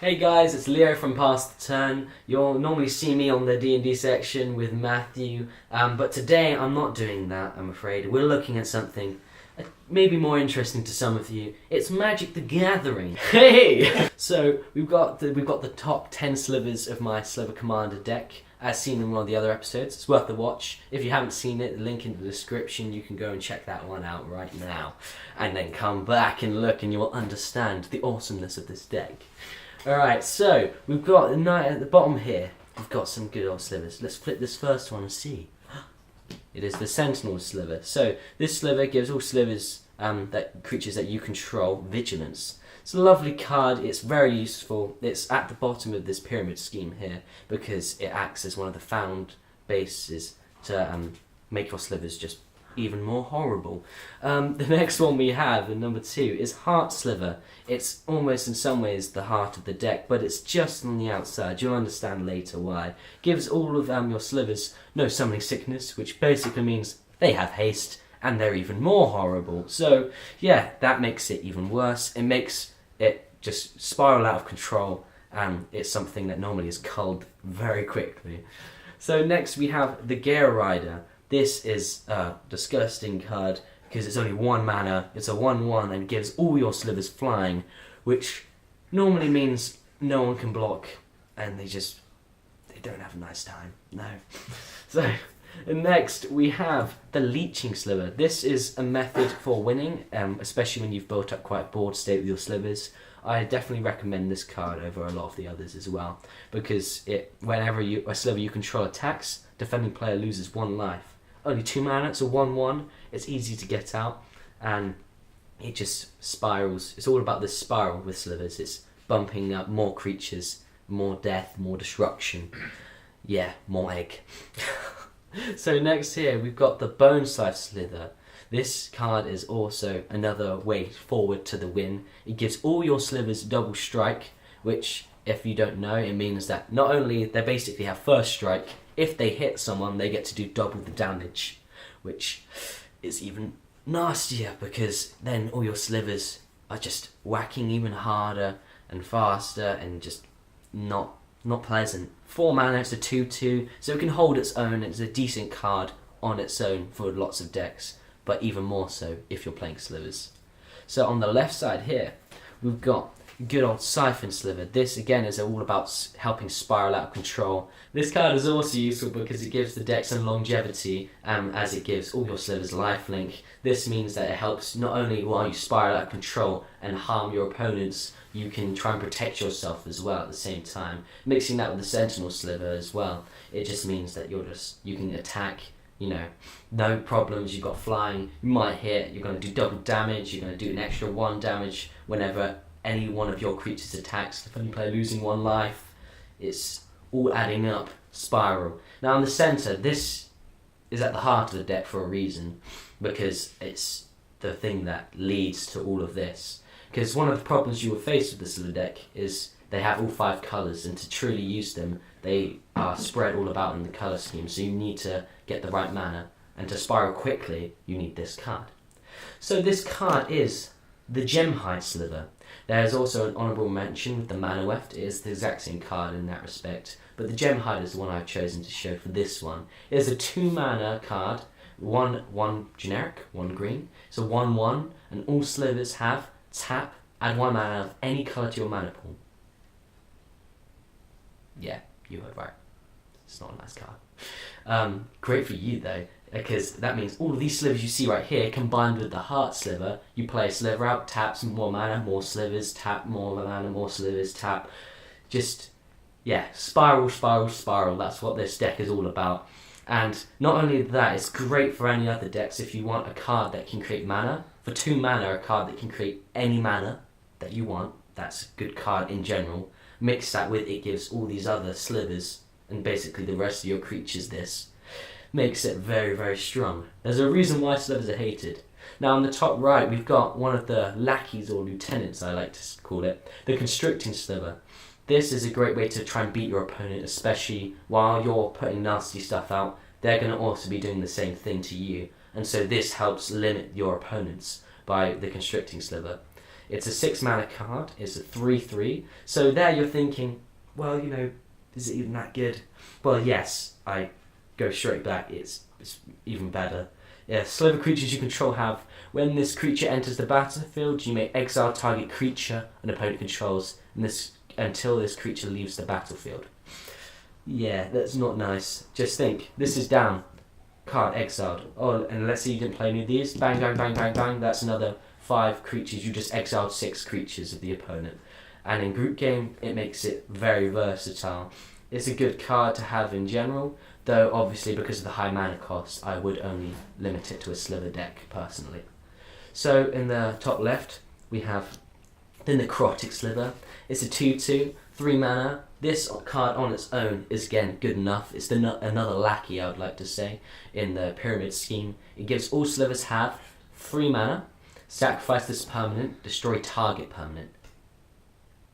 Hey guys, it's Leo from Past the Turn. You'll normally see me on the D&D section with Matthew, but today I'm not doing that, I'm afraid. We're looking at something maybe more interesting to some of you. It's Magic the Gathering. Hey! So we've got the top 10 slivers of my Sliver Commander deck, as seen in one of the other episodes. It's worth a watch. If you haven't seen it, the link in the description, you can go and check that one out right now. And then come back and look and you'll understand the awesomeness of this deck. Alright, so we've got at the bottom here, we've got some good old slivers. Let's flip this first one and see. It is the Sentinel Sliver. So this sliver gives all slivers, creatures that you control, vigilance. It's a lovely card, it's very useful. It's at the bottom of this pyramid scheme here because it acts as one of the found bases to make your slivers just even more horrible. The next one we have, the number 2, is Heart Sliver. It's almost in some ways the heart of the deck, but it's just on the outside. You'll understand later why. Gives all of your slivers no summoning sickness, which basically means they have haste and they're even more horrible. So yeah, that makes it even worse. It makes it just spiral out of control, and it's something that normally is culled very quickly. So next we have the Gale Rider. This is a disgusting card because it's only 1 mana, it's a 1/1 and gives all your slivers flying, which normally means no one can block and they don't have a nice time. No. So next we have the Leeching Sliver. This is a method for winning, especially when you've built up quite a board state with your slivers. I definitely recommend this card over a lot of the others as well, because whenever a sliver you control attacks, defending player loses 1 life. Only 2 mana, it's a 1/1, it's easy to get out, and it just spirals. It's all about this spiral with slivers. It's bumping up more creatures, more death, more destruction. Yeah, more egg. So next here, we've got the Boneslife Slither. This card is also another way forward to the win. It gives all your slivers double strike, which, if you don't know, it means that not only they basically have first strike, if they hit someone, they get to do double the damage, which is even nastier because then all your slivers are just whacking even harder and faster and just not pleasant. 4 mana, it's a 2/2, so it can hold its own. It's a decent card on its own for lots of decks, but even more so if you're playing slivers. So on the left side here, we've got good old Siphon Sliver. This again is all about helping spiral out of control. This card is also useful because it gives the deck some longevity, as it gives all your slivers lifelink. This means that it helps not only while you spiral out of control and harm your opponents, you can try and protect yourself as well at the same time. Mixing that with the Sentinel Sliver as well, it just means that you can attack, no problems. You've got flying, you might hit, you're going to do double damage, you're going to do an extra 1 damage whenever any one of your creatures attacks. If only player losing 1 life, it's all adding up, spiral. Now in the center, this is at the heart of the deck for a reason, because it's the thing that leads to all of this. Because one of the problems you will face with this little deck is they have all 5 colours, and to truly use them, they are spread all about in the colour scheme, so you need to get the right mana, and to spiral quickly, you need this card. So this card is the Gemhide Sliver. There is also an honourable mention with the Mana Weft. It is the exact same card in that respect, but the Gemhide is the one I've chosen to show for this one. It is a 2 mana card, one generic, 1 green. It's a 1/1, and all slivers have tap, add 1 mana of any colour to your mana pool. Yeah, you heard right. It's not a nice card. Great for you though, because that means all of these slivers you see right here combined with the Heart Sliver, you play a sliver out, tap some more mana, more slivers, tap more mana, more slivers, tap. Just, yeah, spiral, spiral, spiral. That's what this deck is all about. And not only that, it's great for any other decks if you want a card that can create mana. For 2 mana, a card that can create any mana that you want. That's a good card in general. Mix that with it gives all these other slivers and basically the rest of your creatures this. Makes it very, very strong. There's a reason why slivers are hated. Now on the top right, we've got one of the lackeys or lieutenants, I like to call it, the Constricting Sliver. This is a great way to try and beat your opponent, especially while you're putting nasty stuff out. They're going to also be doing the same thing to you, and so this helps limit your opponents by the Constricting Sliver. It's a 6 mana card. It's a 3/3. So there you're thinking, well, is it even that good? Well, yes, I go straight back. It's even better. Yeah, Sliver creatures you control have, when this creature enters the battlefield, you may exile target creature an opponent controls until this creature leaves the battlefield. Yeah, that's not nice. Just think, this is down. Card exiled. Oh, and let's say you didn't play any of these. Bang, bang, bang, bang, bang. That's another 5 creatures. You just exiled 6 creatures of the opponent. And in group game, it makes it very versatile. It's a good card to have in general, though obviously because of the high mana cost, I would only limit it to a Sliver deck personally. So in the top left, we have the Necrotic Sliver. It's a 2/2, 3 mana. This card on its own is again good enough. It's another lackey, I would like to say, in the pyramid scheme. It gives all Slivers have 3 mana, sacrifice this permanent, destroy target permanent.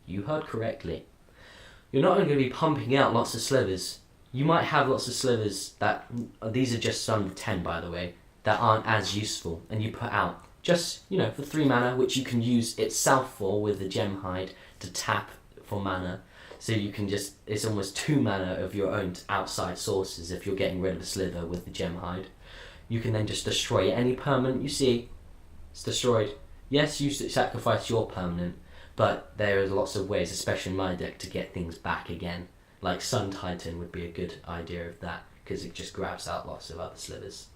You heard correctly. You're not only going to be pumping out lots of Slivers. You might have lots of Slivers that, these are just some of 10 by the way, that aren't as useful, and you put out just, for 3 mana, which you can use itself for with the Gem Hide to tap for mana. So you can it's almost 2 mana of your own outside sources if you're getting rid of a Sliver with the Gem Hide. You can then just destroy any permanent you see. It's destroyed. Yes, you sacrifice your permanent, but there are lots of ways, especially in my deck, to get things back again. Like Sun Titan would be a good idea of that, because it just grabs out lots of other Slivers.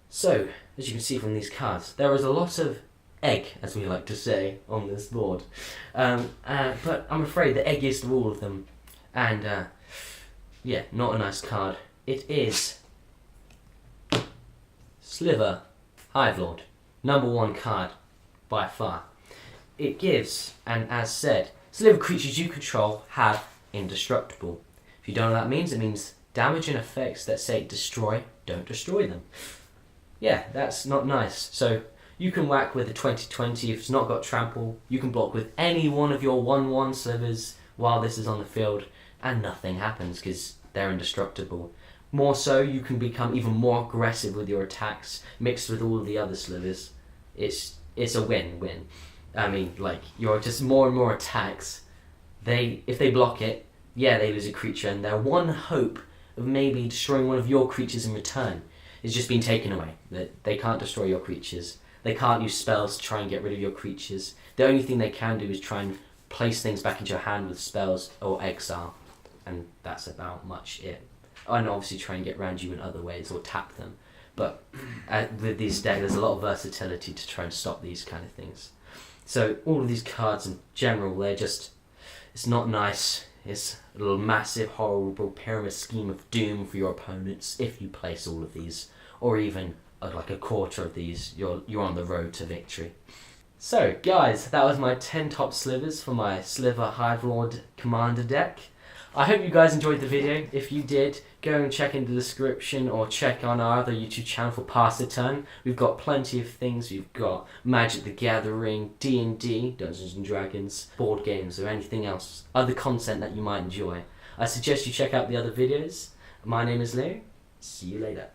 So, as you can see from these cards, there is a lot of egg, as we like to say, on this board. But I'm afraid the eggiest of all of them, and yeah, not a nice card. It is Sliver Hivelord, number 1 card by far. It gives, and as said, Sliver creatures you control have indestructible. If you don't know what that means, it means damage and effects that say destroy, don't destroy them. Yeah, that's not nice. So you can whack with a 20/20 if it's not got trample. You can block with any one of your 1/1 Slivers while this is on the field, and nothing happens because they're indestructible. More so, you can become even more aggressive with your attacks, mixed with all the other Slivers. It's a win-win. I mean, you're just more and more attacks. If they block it, yeah, they lose a creature, and their one hope of maybe destroying one of your creatures in return is just being taken away. That they can't destroy your creatures. They can't use spells to try and get rid of your creatures. The only thing they can do is try and place things back into your hand with spells or exile, and that's about much it. And obviously try and get around you in other ways or tap them. But with these decks, there's a lot of versatility to try and stop these kind of things. So all of these cards in general, it's not nice. It's a little massive, horrible pyramid scheme of doom for your opponents if you place all of these, or even like a quarter of these. You're on the road to victory. So guys, that was my 10 top Slivers for my Sliver Hivelord Commander deck. I hope you guys enjoyed the video. If you did, go and check in the description or check on our other YouTube channel for Pass the Turn. We've got plenty of things. We've got Magic the Gathering, D&D, Dungeons and Dragons, board games, or anything else, other content that you might enjoy. I suggest you check out the other videos. My name is Leo. See you later.